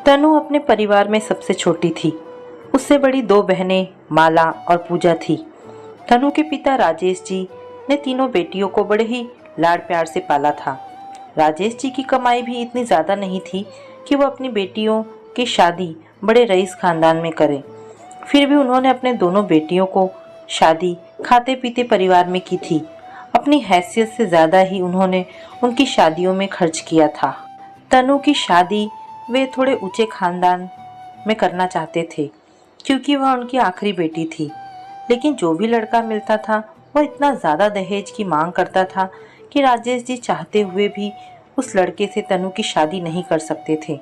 तनु अपने परिवार में सबसे छोटी थी। उससे बड़ी दो बहनें माला और पूजा थी। तनु के पिता राजेश जी ने तीनों बेटियों को बड़े ही लाड प्यार से पाला था। राजेश जी की कमाई भी इतनी ज़्यादा नहीं थी कि वो अपनी बेटियों की शादी बड़े रईस खानदान में करें। फिर भी उन्होंने अपने दोनों बेटियों को शादी खाते पीते परिवार में की थी। अपनी हैसियत से ज़्यादा ही उन्होंने उनकी शादियों में खर्च किया था। तनु की शादी वे थोड़े ऊंचे खानदान में करना चाहते थे क्योंकि वह उनकी आखिरी बेटी थी। लेकिन जो भी लड़का मिलता था वह इतना ज़्यादा दहेज की मांग करता था कि राजेश जी चाहते हुए भी उस लड़के से तनु की शादी नहीं कर सकते थे।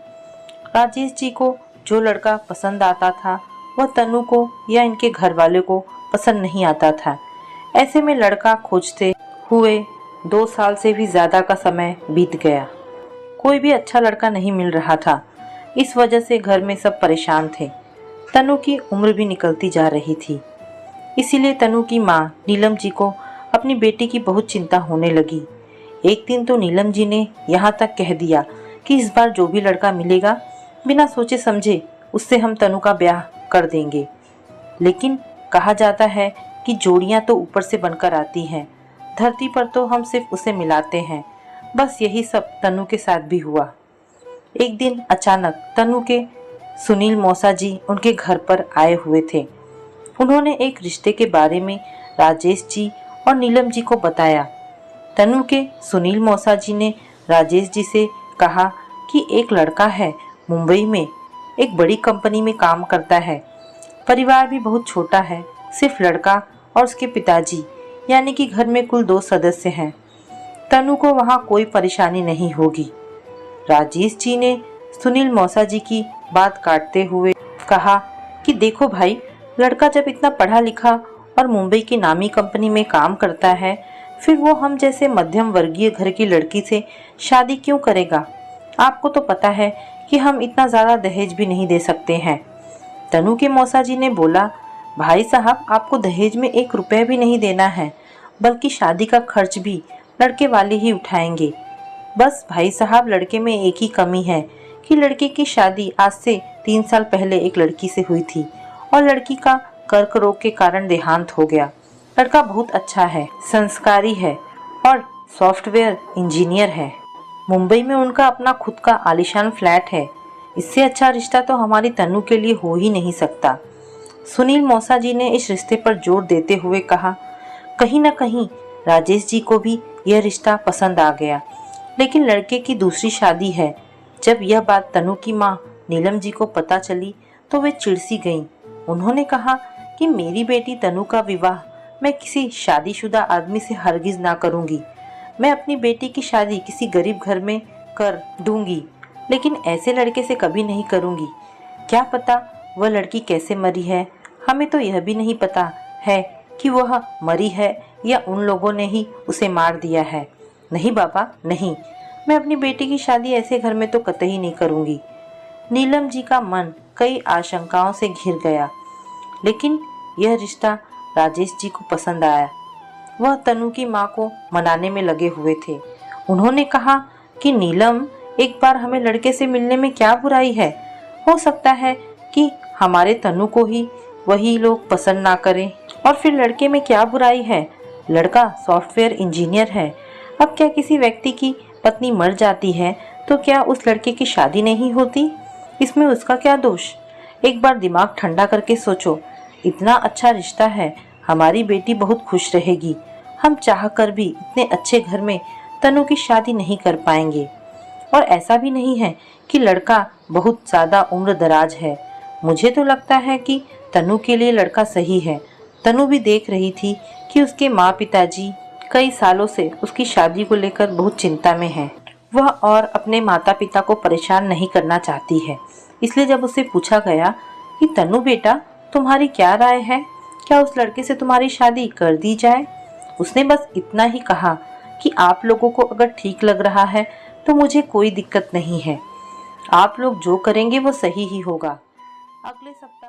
राजेश जी को जो लड़का पसंद आता था वह तनु को या इनके घर वाले को पसंद नहीं आता था। ऐसे में लड़का खोजते हुए 2 साल से भी ज़्यादा का समय बीत गया। कोई भी अच्छा लड़का नहीं मिल रहा था। इस वजह से घर में सब परेशान थे। तनु की उम्र भी निकलती जा रही थी। इसीलिए तनु की माँ नीलम जी को अपनी बेटी की बहुत चिंता होने लगी। एक दिन तो नीलम जी ने यहाँ तक कह दिया कि इस बार जो भी लड़का मिलेगा बिना सोचे समझे उससे हम तनु का ब्याह कर देंगे। लेकिन कहा जाता है कि जोड़ियाँ तो ऊपर से बनकर आती हैं, धरती पर तो हम सिर्फ उसे मिलाते हैं। बस यही सब तनु के साथ भी हुआ। एक दिन अचानक तनु के सुनील मौसा जी उनके घर पर आए हुए थे। उन्होंने एक रिश्ते के बारे में राजेश जी और नीलम जी को बताया। तनु के सुनील मौसा जी ने राजेश जी से कहा कि एक लड़का है, मुंबई में एक बड़ी कंपनी में काम करता है। परिवार भी बहुत छोटा है, सिर्फ लड़का और उसके पिताजी, यानी कि घर में कुल 2 सदस्य हैं। तनु को वहाँ कोई परेशानी नहीं होगी। राजेश जी ने सुनील मौसा जी की बात काटते हुए कहा कि देखो भाई, लड़का जब इतना पढ़ा लिखा और मुंबई की नामी कंपनी में काम करता है, फिर वो हम जैसे मध्यम वर्गीय घर की लड़की से शादी क्यों करेगा। आपको तो पता है कि हम इतना ज़्यादा दहेज भी नहीं दे सकते हैं। तनु के मौसा जी ने बोला, भाई साहब, आपको दहेज में 1 रुपये भी नहीं देना है, बल्कि शादी का खर्च भी लड़के वाले ही उठाएंगे। बस भाई साहब, लड़के में एक ही कमी है कि लड़के की शादी आज से 3 साल पहले एक लड़की से हुई थी और लड़की का कर्क रोग के कारण देहांत हो गया। लड़का बहुत अच्छा है, संस्कारी है और सॉफ्टवेयर इंजीनियर है। मुंबई में उनका अपना खुद का आलीशान फ्लैट है। इससे अच्छा रिश्ता तो हमारी तनु के लिए हो ही नहीं सकता। सुनील मौसा जी ने इस रिश्ते पर जोर देते हुए कहा। कहीं न कहीं राजेश जी को भी यह रिश्ता पसंद आ गया, लेकिन लड़के की दूसरी शादी है। जब यह बात तनु की माँ नीलम जी को पता चली तो वे चिढ़-सी गईं। उन्होंने कहा कि मेरी बेटी तनु का विवाह मैं किसी शादीशुदा आदमी से हरगिज ना करूँगी। मैं अपनी बेटी की शादी किसी गरीब घर में कर दूंगी, लेकिन ऐसे लड़के से कभी नहीं करूँगी। क्या पता वह लड़की कैसे मरी है, हमें तो यह भी नहीं पता है कि वह मरी है या उन लोगों ने ही उसे मार दिया है। नहीं बाबा, नहीं, मैं अपनी बेटी की शादी ऐसे घर में तो कतई नहीं करूँगी। नीलम जी का मन कई आशंकाओं से घिर गया, लेकिन यह रिश्ता राजेश जी को पसंद आया। वह तनु की माँ को मनाने में लगे हुए थे। उन्होंने कहा कि नीलम, एक बार हमें लड़के से मिलने में क्या बुराई है। हो सकता है कि हमारे तनु को ही वही लोग पसंद ना करें, और फिर लड़के में क्या बुराई है। लड़का सॉफ्टवेयर इंजीनियर है। अब क्या किसी व्यक्ति की पत्नी मर जाती है तो क्या उस लड़के की शादी नहीं होती? इसमें उसका क्या दोष? एक बार दिमाग ठंडा करके सोचो। इतना अच्छा रिश्ता है, हमारी बेटी बहुत खुश रहेगी। हम चाह कर भी इतने अच्छे घर में तनु की शादी नहीं कर पाएंगे। और ऐसा भी नहीं है कि लड़का बहुत ज़्यादा उम्र दराज है। मुझे तो लगता है कि तनु के लिए लड़का सही है। तनु भी देख रही थी कि उसके माँ पिताजी कई सालों से उसकी शादी को लेकर बहुत चिंता में हैं। वह और अपने माता पिता को परेशान नहीं करना चाहती है। इसलिए जब उससे पूछा गया कि तनु बेटा, तुम्हारी क्या राय है, क्या उस लड़के से तुम्हारी शादी कर दी जाए, उसने बस इतना ही कहा कि आप लोगों को अगर ठीक लग रहा है तो मुझे कोई दिक्कत नहीं है। आप लोग जो करेंगे वो सही ही होगा। अगले सप्ताह